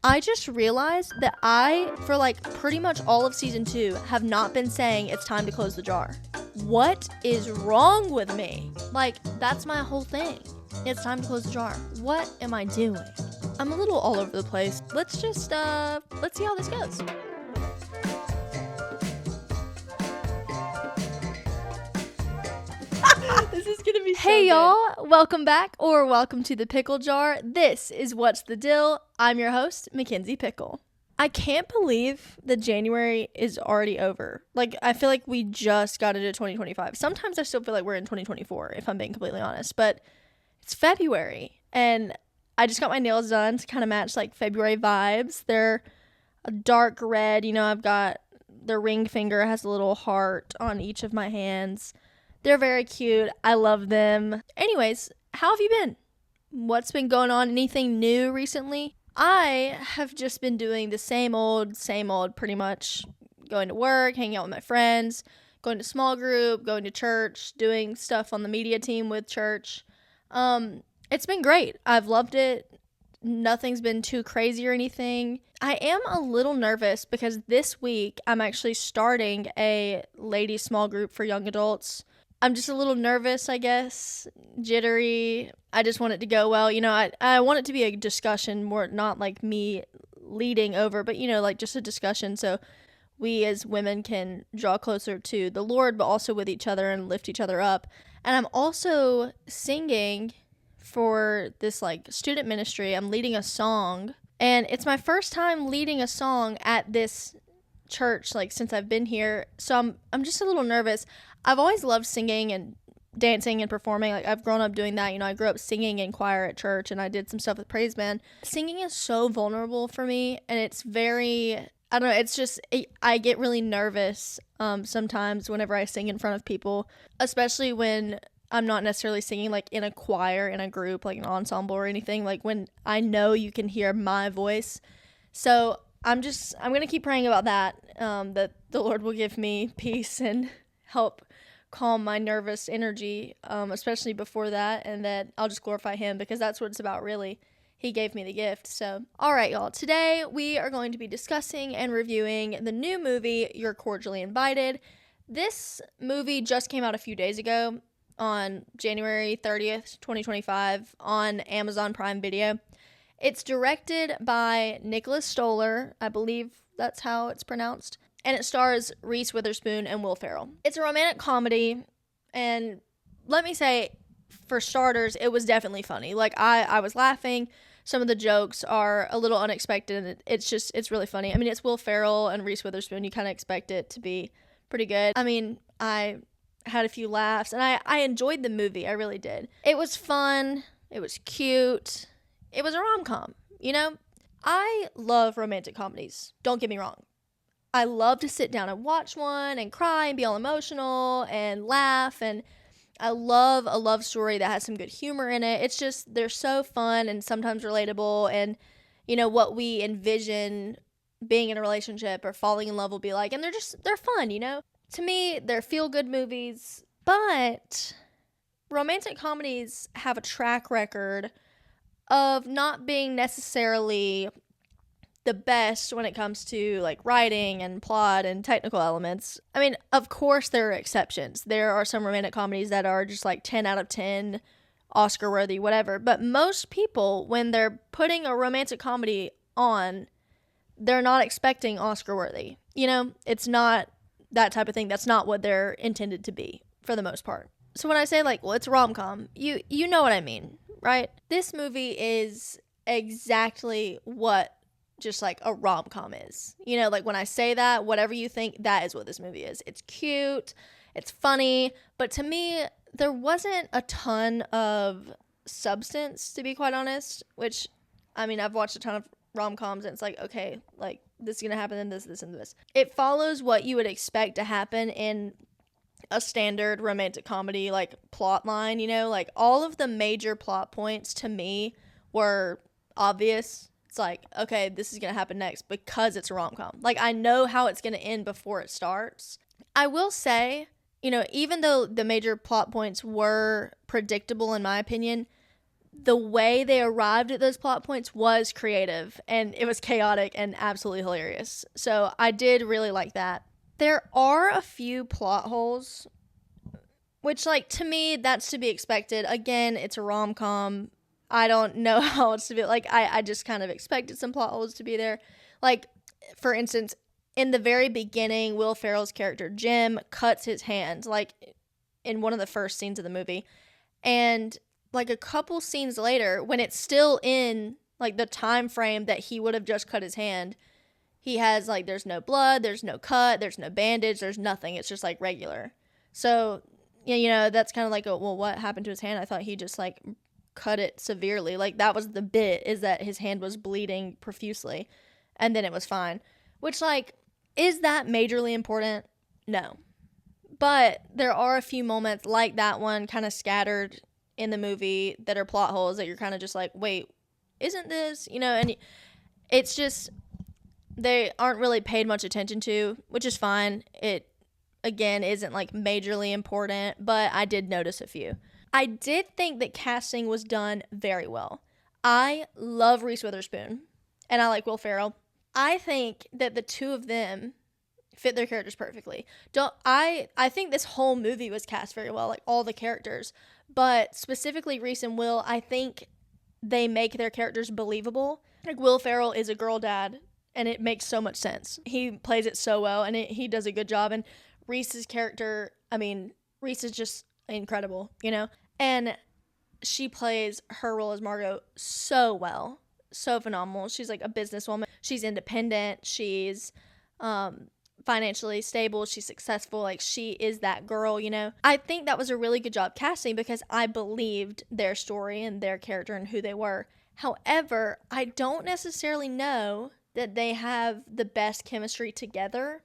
I just realized that I, for like pretty much all of season 2, have not been saying it's time to close the jar. What is wrong with me? Like, that's my whole thing. It's time to close the jar. What am I doing? I'm a little all over the place. Let's see how this goes. This is gonna be so Hey good. y'all, welcome back or welcome to the Pickle Jar. This is What's the Dill. I'm your host, Mackenzie Pickle. I can't believe that January is already over. Like, I feel like we just got into 2025. Sometimes I still feel like we're in 2024, if I'm being completely honest, but it's February and I just got my nails done to kind of match like February vibes. They're a dark red, I've got the ring finger has a little heart on each of my hands. They're very cute. I love them. Anyways, how have you been? What's been going on? Anything new recently? I have just been doing the same old pretty much. Going to work, hanging out with my friends, going to small group, going to church, doing stuff on the media team with church. It's been great. I've loved it. Nothing's been too crazy or anything. I am a little nervous because this week I'm actually starting a ladies small group for young adults. I'm just a little nervous, I guess, jittery. I just want it to go well. I want it to be a discussion, more not like me leading over, but, like just a discussion so we as women can draw closer to the Lord, but also with each other and lift each other up. And I'm also singing for this like student ministry. I'm leading a song, and it's my first time leading a song at this church like since I've been here, so I'm just a little nervous. I've always loved singing and dancing and performing. Like, I've grown up doing that. I grew up singing in choir at church, and I did some stuff with praise band. Singing is so vulnerable for me, and it's very, I don't know, it's just, I get really nervous sometimes whenever I sing in front of people, especially when I'm not necessarily singing like in a choir, in a group, like an ensemble or anything, like when I know you can hear my voice. So I'm going to keep praying about that, that the Lord will give me peace and help calm my nervous energy, especially before that, and that I'll just glorify Him because that's what it's about, really. He gave me the gift. So, all right, y'all. Today we are going to be discussing and reviewing the new movie, You're Cordially Invited. This movie just came out a few days ago on January 30th, 2025 on Amazon Prime Video. It's directed by Nicholas Stoller. I believe that's how it's pronounced. And it stars Reese, Witherspoon, and Will Ferrell. It's a romantic comedy, and let me say, for starters, it was definitely funny. Like, I was laughing. Some of the jokes are a little unexpected, and it's really funny. I mean, it's Will Ferrell and Reese Witherspoon. You kind of expect it to be pretty good. I mean, I had a few laughs, and I enjoyed the movie. I really did. It was fun. It was cute. It was a rom-com, I love romantic comedies. Don't get me wrong. I love to sit down and watch one and cry and be all emotional and laugh, and I love a love story that has some good humor in it. It's just, they're so fun and sometimes relatable, and what we envision being in a relationship or falling in love will be like, and they're fun. To me, they're feel-good movies, but romantic comedies have a track record of not being necessarily the best when it comes to like writing and plot and technical elements. I mean, of course there are exceptions. There are some romantic comedies that are just like 10 out of 10, Oscar worthy, whatever. But most people, when they're putting a romantic comedy on, they're not expecting Oscar worthy. It's not that type of thing. That's not what they're intended to be for the most part. So when I say like, well, it's rom-com, you know what I mean, right? This movie is exactly what just like a rom-com is. Like when I say that, whatever you think, that is what this movie is. It's cute, it's funny, but to me, there wasn't a ton of substance, to be quite honest, which, I mean, I've watched a ton of rom-coms and it's like, okay, like this is gonna happen and this, and this. It follows what you would expect to happen in a standard romantic comedy, like plot line, like all of the major plot points to me were obvious. It's like, okay, this is going to happen next because it's a rom-com. Like, I know how it's going to end before it starts. I will say, even though the major plot points were predictable in my opinion, the way they arrived at those plot points was creative, and it was chaotic and absolutely hilarious. So I did really like that. There are a few plot holes, which, like, to me, that's to be expected. Again, it's a rom-com. I don't know how it's to be. Like, I just kind of expected some plot holes to be there. Like, for instance, in the very beginning, Will Ferrell's character, Jim, cuts his hand, like, in one of the first scenes of the movie. And, like, a couple scenes later, when it's still in, like, the time frame that he would have just cut his hand, he has, like, there's no blood, there's no cut, there's no bandage, there's nothing. It's just, like, regular. So, you know, that's kind of like, well, what happened to his hand? I thought he just, like, cut it severely. Like, that was the bit, is that his hand was bleeding profusely, and then it was fine. Which, like, is that majorly important? No. But there are a few moments like that one kind of scattered in the movie that are plot holes that you're kind of just like, wait, isn't this? You know, and it's just, they aren't really paid much attention to, which is fine. It, again, isn't, like, majorly important, but I did notice a few. I did think that casting was done very well. I love Reese Witherspoon, and I like Will Ferrell. I think that the two of them fit their characters perfectly. I think this whole movie was cast very well, like, all the characters, but specifically Reese and Will, I think they make their characters believable. Like, Will Ferrell is a girl dad, and it makes so much sense. He plays it so well, and he does a good job. And Reese's character, I mean, Reese is just incredible, you know? And she plays her role as Margot so well. So phenomenal. She's, like, a businesswoman. She's independent. She's financially stable. She's successful. Like, she is that girl, you know? I think that was a really good job casting because I believed their story and their character and who they were. However, I don't necessarily know that they have the best chemistry together.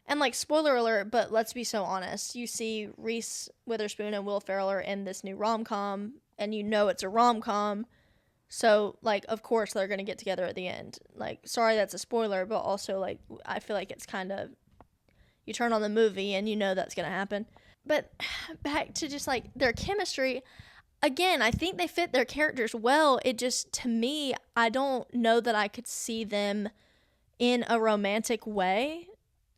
And, like, spoiler alert, but let's be so honest. You see Reese Witherspoon and Will Ferrell are in this new rom-com, and you know it's a rom-com. So, like, of course they're going to get together at the end. Like, sorry that's a spoiler, but also, like, I feel like it's kind of, you turn on the movie and you know that's going to happen. But back to just, like, their chemistry, again, I think they fit their characters well. It just, to me, I don't know that I could see them in a romantic way.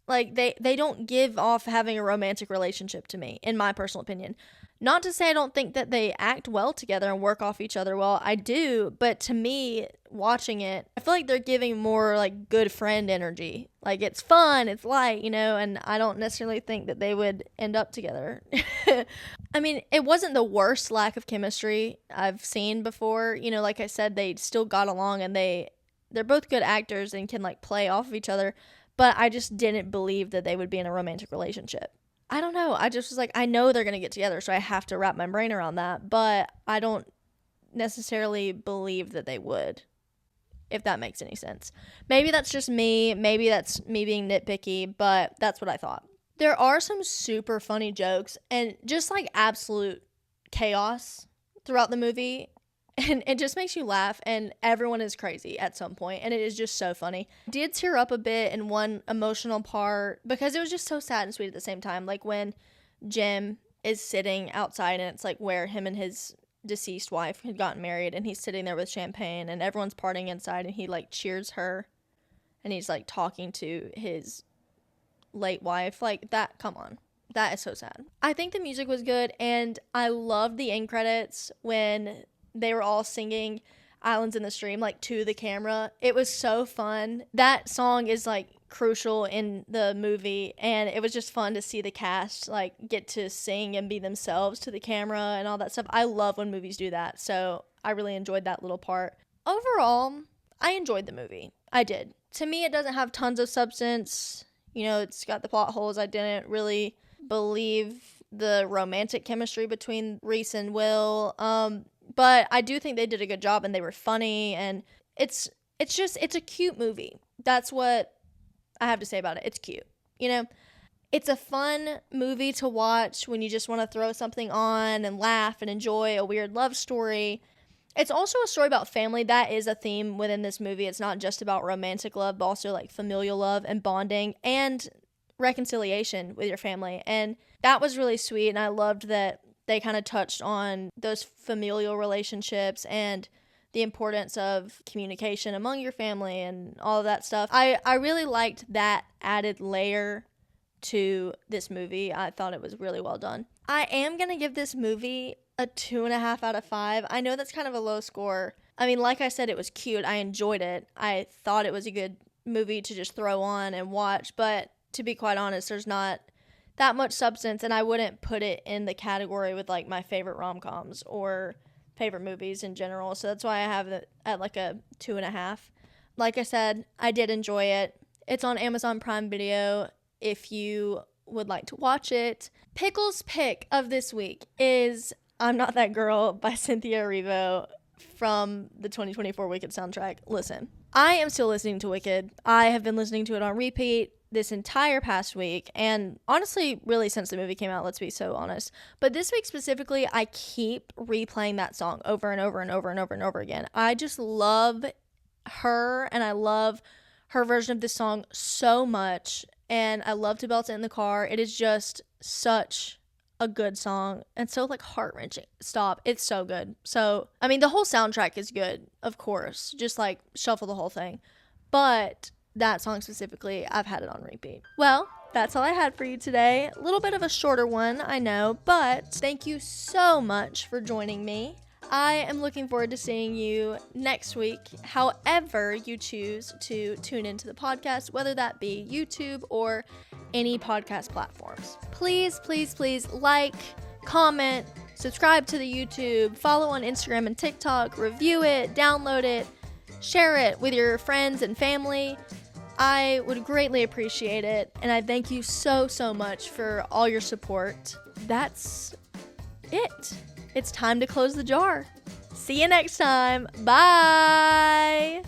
Like, they don't give off having a romantic relationship to me, in my personal opinion. Not to say I don't think that they act well together and work off each other well. I do, but to me, watching it, I feel like they're giving more, like, good friend energy. Like, it's fun, it's light, you know, and I don't necessarily think that they would end up together. I mean, it wasn't the worst lack of chemistry I've seen before. You know, like I said, they still got along, and they're both good actors and can, like, play off of each other. But I just didn't believe that they would be in a romantic relationship. I don't know. I just was like, I know they're going to get together, so I have to wrap my brain around that. But I don't necessarily believe that they would, if that makes any sense. Maybe that's just me. Maybe that's me being nitpicky, but that's what I thought. There are some super funny jokes and just, like, absolute chaos throughout the movie. And it just makes you laugh, and everyone is crazy at some point, and it is just so funny. I did tear up a bit in one emotional part because it was just so sad and sweet at the same time. Like, when Jim is sitting outside, and it's, like, where him and his deceased wife had gotten married, and he's sitting there with champagne, and everyone's partying inside, and he, like, cheers her, and he's, like, talking to his late wife. Like, that, come on. That is so sad. I think the music was good, and I loved the end credits when they were all singing Islands in the Stream, like, to the camera. It was so fun. That song is, like, crucial in the movie, and it was just fun to see the cast, like, get to sing and be themselves to the camera and all that stuff. I love when movies do that, so I really enjoyed that little part. Overall, I enjoyed the movie. I did. To me, it doesn't have tons of substance. You know, it's got the plot holes. I didn't really believe the romantic chemistry between Reese and Will. But I do think they did a good job, and they were funny, and it's a cute movie. That's what I have to say about it. It's cute. You know, it's a fun movie to watch when you just want to throw something on and laugh and enjoy a weird love story. It's also a story about family. That is a theme within this movie. It's not just about romantic love, but also, like, familial love and bonding and reconciliation with your family. And that was really sweet, and I loved that they kind of touched on those familial relationships and the importance of communication among your family and all of that stuff. I really liked that added layer to this movie. I thought it was really well done. I am going to give this movie a 2.5 out of 5. I know that's kind of a low score. I mean, like I said, it was cute. I enjoyed it. I thought it was a good movie to just throw on and watch, but to be quite honest, there's not that much substance, and I wouldn't put it in the category with like my favorite rom-coms or favorite movies in general. So that's why I have it at like a 2.5. Like I said, I did enjoy it. It's on Amazon Prime Video if you would like to watch it. Pickle's pick of this week is I'm Not That Girl by Cynthia Erivo from the 2024 Wicked soundtrack. Listen, I am still listening to Wicked. I have been listening to it on repeat this entire past week, and honestly, really since the movie came out, let's be so honest. But this week specifically, I keep replaying that song over and over and over and over and over again. I just love her, and I love her version of this song so much, and I love to belt it in the car. It is just such a good song and so like heart-wrenching. Stop. It's so good. So, I mean, the whole soundtrack is good, of course. Just like shuffle the whole thing. But that song specifically, I've had it on repeat. Well, that's all I had for you today. A little bit of a shorter one, I know, but thank you so much for joining me. I am looking forward to seeing you next week, however you choose to tune into the podcast, whether that be YouTube or any podcast platforms. Please, please, please like, comment, subscribe to the YouTube, follow on Instagram and TikTok, review it, download it, share it with your friends and family. I would greatly appreciate it, and I thank you so, so much for all your support. That's it. It's time to close the jar. See you next time. Bye.